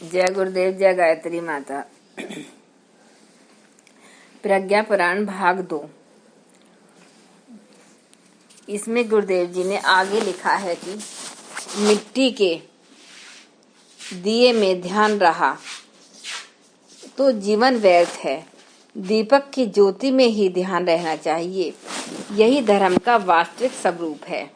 जय गुरुदेव, जय गायत्री माता। प्रज्ञा पुराण भाग 2। इसमें गुरुदेव जी ने आगे लिखा है कि मिट्टी के दिए में ध्यान रहा तो जीवन व्यर्थ है। दीपक की ज्योति में ही ध्यान रहना चाहिए। यही धर्म का वास्तविक स्वरूप है।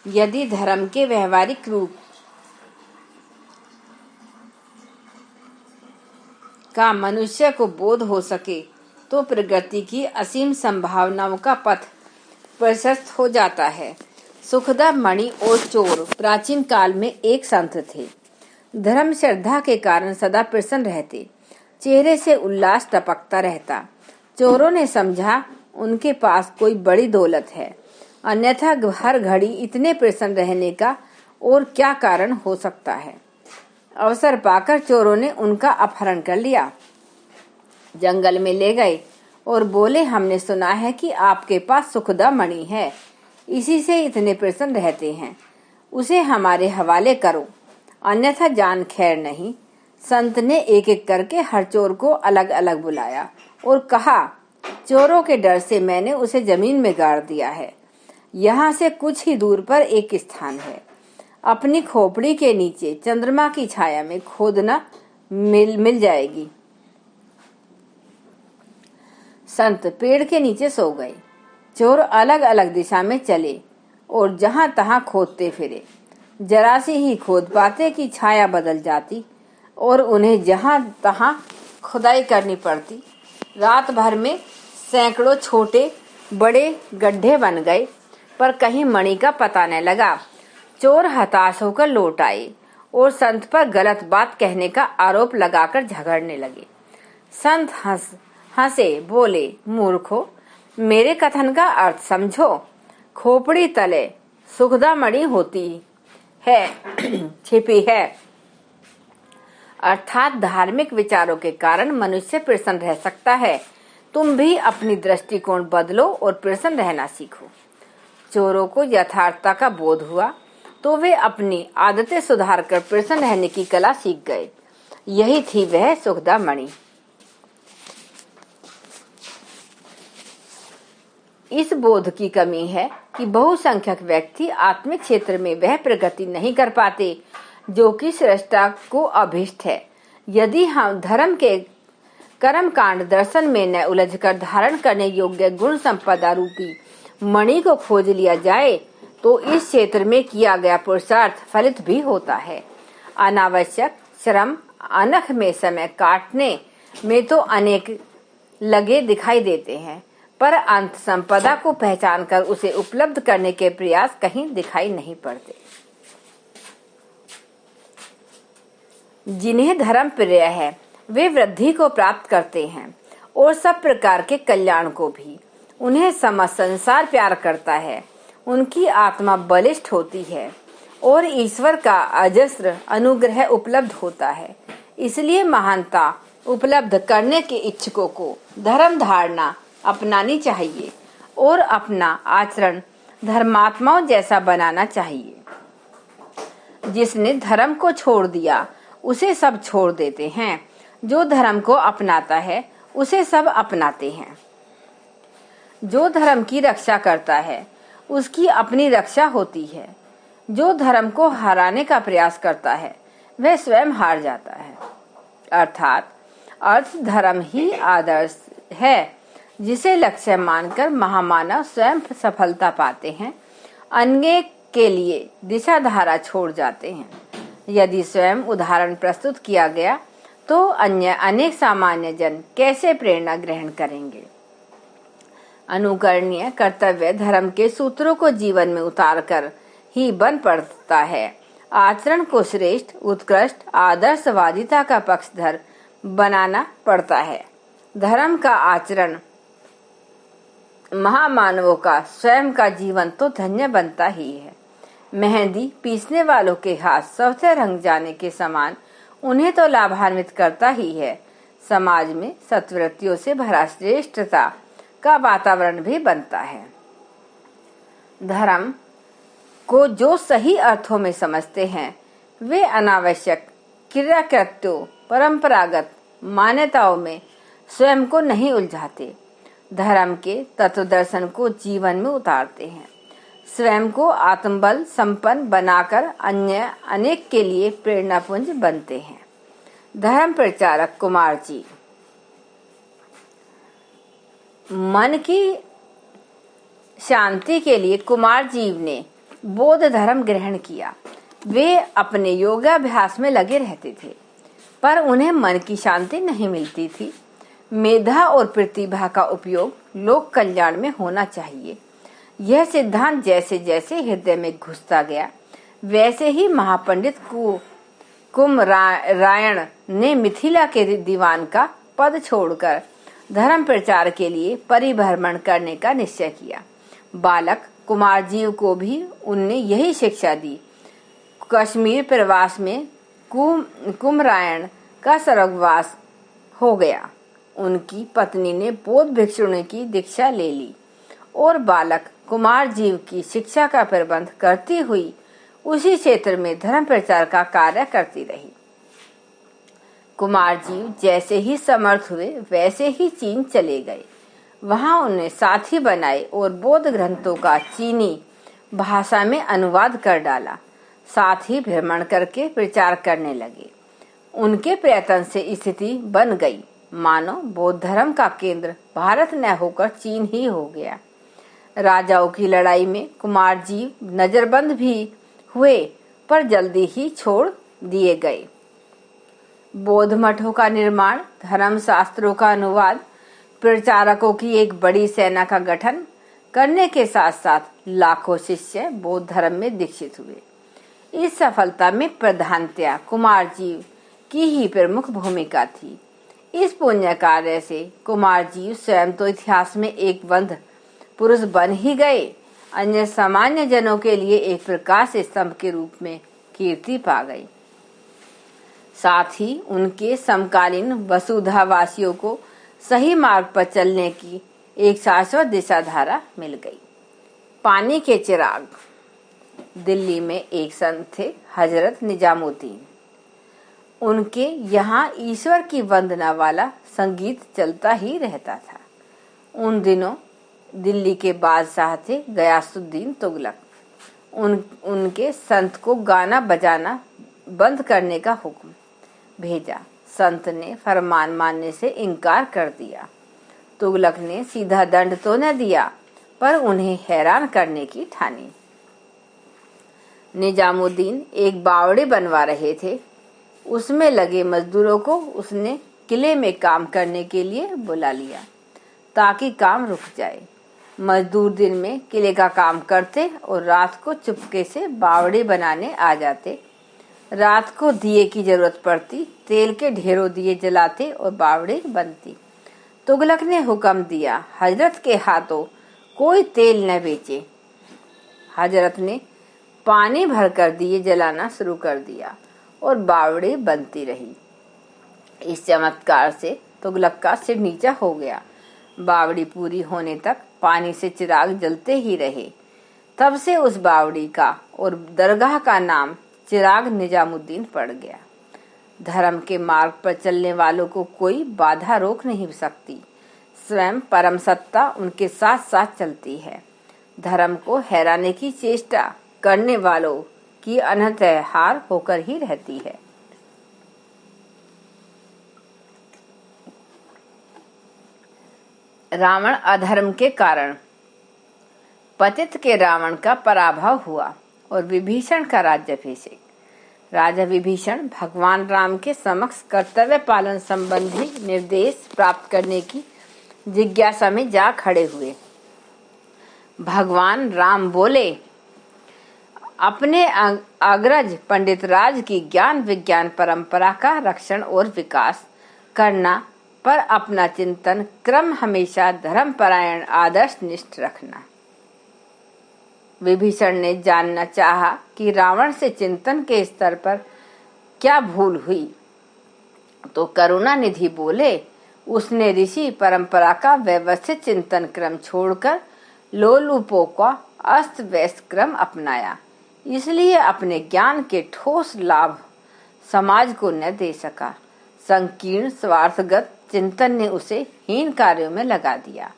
यदि धर्म के व्यवहारिक रूप का मनुष्य को बोध हो सके तो प्रगति की असीम संभावनाओं का पथ प्रशस्त हो जाता है। सुखदा मणि और चोर प्राचीन काल में एक संत थे। धर्म श्रद्धा के कारण सदा प्रसन्न रहते, चेहरे से उल्लास टपकता रहता। चोरों ने समझा उनके पास कोई बड़ी दौलत है, अन्यथा हर घड़ी इतने प्रसन्न रहने का और क्या कारण हो सकता है। अवसर पाकर चोरों ने उनका अपहरण कर लिया, जंगल में ले गए और बोले, हमने सुना है कि आपके पास सुखदा मणि है, इसी से इतने प्रसन्न रहते हैं, उसे हमारे हवाले करो, अन्यथा जान खैर नहीं। संत ने एक एक करके हर चोर को अलग अलग बुलाया और कहा, चोरों के डर से मैंने उसे जमीन में गाड़ दिया है। यहाँ से कुछ ही दूर पर एक स्थान है, अपनी खोपड़ी के नीचे चंद्रमा की छाया में खोदना, मिल जाएगी। संत पेड़ के नीचे सो गए। चोर अलग अलग दिशा में चले और जहां तहां खोदते फिरे। जरा सी ही खोद पाते कि छाया बदल जाती और उन्हें जहां तहां खुदाई करनी पड़ती। रात भर में सैकड़ों छोटे बड़े गड्ढे बन गए, पर कहीं मणि का पता न लगा। चोर हताश होकर लौट आए और संत पर गलत बात कहने का आरोप लगाकर झगड़ने लगे। संत हंसे, बोले, मूर्खो, मेरे कथन का अर्थ समझो। खोपड़ी तले सुखदा मणि होती है, छिपी है। अर्थात धार्मिक विचारों के कारण मनुष्य प्रसन्न रह सकता है। तुम भी अपनी दृष्टिकोण बदलो और प्रसन्न रहना सीखो। चोरों को यथार्थता का बोध हुआ तो वे अपनी आदतें सुधार कर प्रसन्न रहने की कला सीख गए। यही थी वह सुखदा मणि। इस बोध की कमी है कि बहुसंख्यक व्यक्ति आत्मिक क्षेत्र में वह प्रगति नहीं कर पाते जो कि सृष्टा को अभिष्ट है। यदि हम धर्म के कर्म कांड दर्शन में न उलझकर धारण करने योग्य गुण संपदा रूपी मणि को खोज लिया जाए तो इस क्षेत्र में किया गया पुरुषार्थ फलित भी होता है। अनावश्यक श्रम अनख में समय काटने में तो अनेक लगे दिखाई देते हैं, पर अंत संपदा को पहचान कर उसे उपलब्ध करने के प्रयास कहीं दिखाई नहीं पड़ते। जिन्हें धर्म प्रिय है वे वृद्धि को प्राप्त करते हैं और सब प्रकार के कल्याण को भी। उन्हें समस्त संसार प्यार करता है, उनकी आत्मा बलिष्ठ होती है और ईश्वर का अजस्र अनुग्रह उपलब्ध होता है। इसलिए महानता उपलब्ध करने के इच्छुकों को धर्म धारणा अपनानी चाहिए और अपना आचरण धर्मात्माओं जैसा बनाना चाहिए। जिसने धर्म को छोड़ दिया उसे सब छोड़ देते हैं, जो धर्म को अपनाता है उसे सब अपनाते हैं। जो धर्म की रक्षा करता है उसकी अपनी रक्षा होती है। जो धर्म को हराने का प्रयास करता है वह स्वयं हार जाता है। अर्थात अर्थ धर्म ही आदर्श है, जिसे लक्ष्य मानकर महामानव स्वयं सफलता पाते हैं, अन्य के लिए दिशा धारा छोड़ जाते हैं। यदि स्वयं उदाहरण प्रस्तुत किया गया तो अन्य अनेक सामान्य जन कैसे प्रेरणा ग्रहण करेंगे। अनुकरणीय कर्तव्य धर्म के सूत्रों को जीवन में उतारकर ही बन पड़ता है। आचरण को श्रेष्ठ उत्कृष्ट आदर्शवादिता का पक्षधर बनाना पड़ता है। धर्म का आचरण महामानवों का स्वयं का जीवन तो धन्य बनता ही है। मेहंदी पीसने वालों के हाथ सबसे रंग जाने के समान उन्हें तो लाभान्वित करता ही है। समाज में सत्वृत्तियों से भरा श्रेष्ठता का वातावरण भी बनता है। धर्म को जो सही अर्थों में समझते हैं वे अनावश्यक क्रियाकृत्यों परंपरागत मान्यताओं में स्वयं को नहीं उलझाते, धर्म के तत्व दर्शन को जीवन में उतारते हैं, स्वयं को आत्मबल संपन्न बनाकर अन्य अनेक के लिए प्रेरणापुंज बनते हैं। धर्म प्रचारक कुमार जी। मन की शांति के लिए कुमार जीव ने बौद्ध धर्म ग्रहण किया। वे अपने योगाभ्यास में लगे रहते थे, पर उन्हें मन की शांति नहीं मिलती थी। मेधा और प्रतिभा का उपयोग लोक कल्याण में होना चाहिए। यह सिद्धांत जैसे जैसे हृदय में घुसता गया, वैसे ही महापंडित कुमरायण ने मिथिला के दीवान का पद छोड़कर धर्म प्रचार के लिए परिभ्रमण करने का निश्चय किया। बालक कुमार जीव को भी उनने यही शिक्षा दी। कश्मीर प्रवास में कुमरायण का स्वर्गवास हो गया। उनकी पत्नी ने बौद्ध भिक्षुणी की दीक्षा ले ली और बालक कुमार जीव की शिक्षा का प्रबंध करती हुई उसी क्षेत्र में धर्म प्रचार का कार्य करती रही। कुमार जीव जैसे ही समर्थ हुए वैसे ही चीन चले गए। वहां उन्हें साथी बनाए और बौद्ध ग्रंथों का चीनी भाषा में अनुवाद कर डाला। साथ ही भ्रमण करके प्रचार करने लगे। उनके प्रयत्न से स्थिति बन गई मानो बौद्ध धर्म का केंद्र भारत न होकर चीन ही हो गया। राजाओं की लड़ाई में कुमार जीव नजरबंद भी हुए, पर जल्दी ही छोड़ दिए गए। बौद्ध मठों का निर्माण, धर्म शास्त्रों का अनुवाद, प्रचारकों की एक बड़ी सेना का गठन करने के साथ साथ लाखों शिष्य बौद्ध धर्म में दीक्षित हुए। इस सफलता में प्रधानतया कुमार जीव की ही प्रमुख भूमिका थी। इस पुण्य कार्य से कुमार जीव स्वयं तो इतिहास में एक वंद पुरुष बन ही गए, अन्य सामान्य जनों के लिए एक प्रकाश स्तंभ के रूप में कीर्ति पा गए। साथ ही उनके समकालीन वसुधावासियों को सही मार्ग पर चलने की एक शाश्वत दिशा धारा मिल गई। पानी के चिराग। दिल्ली में एक संत थे, हजरत निजामुद्दीन। उनके यहाँ ईश्वर की वंदना वाला संगीत चलता ही रहता था। उन दिनों दिल्ली के बादशाह थे गयासुद्दीन तुगलक। उनके संत को गाना बजाना बंद करने का हुक्म भेजा। संत ने फरमान मानने से इनकार कर दिया। तुगलक ने सीधा दंड तो न दिया, पर उन्हें हैरान करने की ठानी। निजामुद्दीन एक बावड़ी बनवा रहे थे। उसमें लगे मजदूरों को उसने किले में काम करने के लिए बुला लिया ताकि काम रुक जाए। मजदूर दिन में किले का काम करते और रात को चुपके से बावड़ी बनाने आ जाते। रात को दिए की जरूरत पड़ती, तेल के ढेरों दिए जलाते और बावड़ी बनती। तुगलक ने हुक्म दिया, हजरत के हाथों कोई तेल न बेचे। हजरत ने पानी भरकर दिए जलाना शुरू कर दिया और बावड़ी बनती रही। इस चमत्कार से तुगलक का सिर नीचा हो गया। बावड़ी पूरी होने तक पानी से चिराग जलते ही रहे। तब से उस बावड़ी का और दरगाह का नाम चिराग निजामुद्दीन पड़ गया। धर्म के मार्ग पर चलने वालों को कोई बाधा रोक नहीं सकती। स्वयं परम सत्ता उनके साथ साथ चलती है। धर्म को हैराने की चेष्टा करने वालों की अनंतः हार होकर ही रहती है। रावण अधर्म के कारण। पतित के रावण का पराभव हुआ और विभीषण का राज्याभिषेक। राजा विभीषण भगवान राम के समक्ष कर्तव्य पालन संबंधी निर्देश प्राप्त करने की जिज्ञासा में जा खड़े हुए। भगवान राम बोले, अपने अग्रज पंडित राज की ज्ञान विज्ञान परंपरा का रक्षण और विकास करना, पर अपना चिंतन क्रम हमेशा धर्मपरायण आदर्श निष्ठ रखना। विभीषण ने जानना चाहा कि रावण से चिंतन के स्तर पर क्या भूल हुई, तो करुणा निधि बोले, उसने ऋषि परंपरा का व्यवस्थित चिंतन क्रम छोड़कर लोलुपों का अस्त व्यस्त क्रम अपनाया। इसलिए अपने ज्ञान के ठोस लाभ समाज को न दे सका। संकीर्ण स्वार्थगत चिंतन ने उसे हीन कार्यों में लगा दिया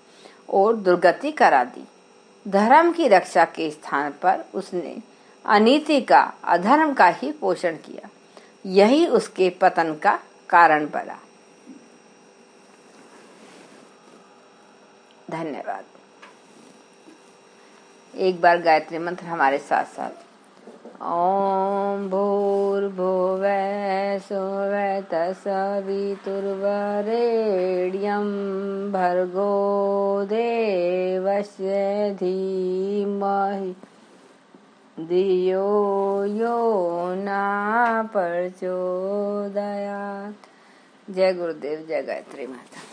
और दुर्गति करा दी। धर्म की रक्षा के स्थान पर उसने अनीति का, अधर्म का ही पोषण किया। यही उसके पतन का कारण बना। धन्यवाद। एक बार गायत्री मंत्र हमारे साथ साथ। ओम भूर्भुवः स्वः तत्सवितुर्वरेण्यं भर्गो देवस्य धीमहि धियो यो न प्रचोदयात्। जय गुरुदेव, जय गायत्री माता।